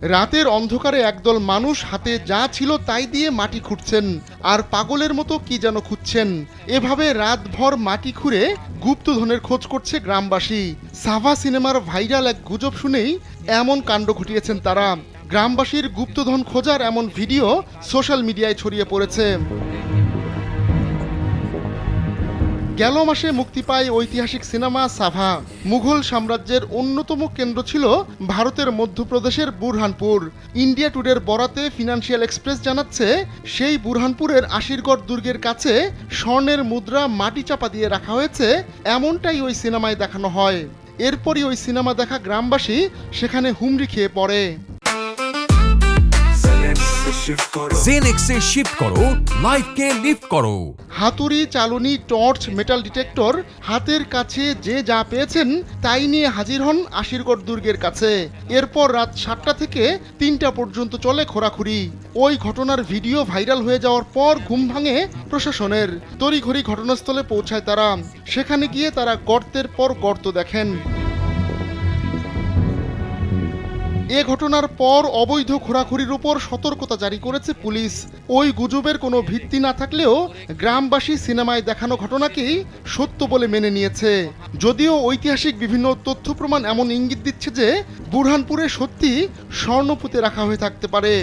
রাতের অন্ধকারে একদল মানুষ হাতে যা ছিল তাই দিয়ে মাটি খুঁড়ছেন আর পাগলের মতো কি যেন খুঁজছেন। এভাবে রাতভর মাটি খুঁড়ে গুপ্তধনের খোঁজ করছে গ্রামবাসী। সাভা সিনেমার ভাইরাল এক গুজব শুনেই এমন কাণ্ড ঘটিয়েছেন তারা। গ্রামবাসীর গুপ্তধন খোঁজার এমন ভিডিও সোশ্যাল মিডিয়ায় ছড়িয়ে পড়েছে। গেল মাসে মুক্তি পায় ঐতিহাসিক সিনেমা সাভা। মুঘল সাম্রাজ্যের অন্যতম কেন্দ্র ছিল ভারতের মধ্যপ্রদেশের বুরহানপুর। ইন্ডিয়া টুডের বরাতে ফিনান্সিয়াল এক্সপ্রেস জানাচ্ছে, সেই বুরহানপুরের আশিরগড় দুর্গের কাছে স্বর্ণের মুদ্রা মাটি চাপা দিয়ে রাখা হয়েছে, এমনটাই ওই সিনেমায় দেখানো হয়। এরপরই ওই সিনেমা দেখা গ্রামবাসী সেখানে হুমড়ি খেয়ে পড়ে। জেনেক্সে শিফট করো, লাইফকে লিফট করো। হাতুড়ি, চালুনি, টর্চ, মেটাল ডিটেক্টর, হাতের কাছে যে যা পেয়েছেন তাই নিয়ে হাজির হন আশিরগড় দুর্গের কাছে। এরপর রাত 7টা থেকে 3টা পর্যন্ত চলে খোঁড়াখুড়ি। ওই ঘটনার ভিডিও ভাইরাল হয়ে যাওয়ার পর ঘুম ভাঙে প্রশাসনের। তড়িঘড়ি ঘটনাস্থলে পৌঁছায় তারা। সেখানে গিয়ে তারা গর্তের পর গর্ত দেখেন। এ ঘটনার পর অবৈধ খোঁড়াখুড়ির উপর সতর্কতা জারি করেছে পুলিশ। ওই গুজবের কোনো ভিত্তি না থাকলেও গ্রামবাসী সিনেমায় দেখানো ঘটনাকেই সত্য বলে মেনে নিয়েছে। যদিও ঐতিহাসিক বিভিন্ন তথ্য প্রমাণ এমন ইঙ্গিত দিচ্ছে যে বুরহানপুরে সত্যি স্বর্ণ পুঁতে রাখা হয়ে থাকতে পারে।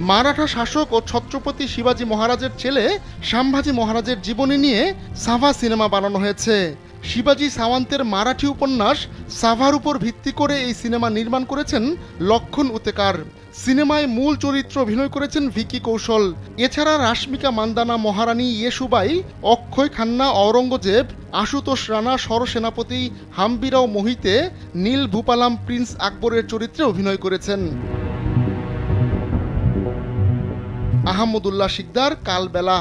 মারাঠা শাসক ও ছত্রপতি শিবাজী মহারাজের ছেলে সম্ভাজি মহারাজের জীবনী নিয়ে সাভা সিনেমা বানানো হয়েছে। শিবাজী সাওয়ান্তের মারাঠি উপন্যাস সাভার উপর ভিত্তি করে এই সিনেমা নির্মাণ করেছেন লক্ষণ উতেকার। সিনেমায় মূল চরিত্র অভিনয় করেছেন ভিকি কৌশল। এছাড়া রাশ্মিকা মান্দানা, মহারানী ইয়েসুবাই, অক্ষয় খান্না, অরঙ্গজেব, আশুতোষ রানা, সরসেনাপতি হাম্বিরাও মোহিতে, নীল ভূপালাম প্রিন্স আকবরের চরিত্রে অভিনয় করেছেন। আহমদুল্লাহ শিকদার, কালবেলা।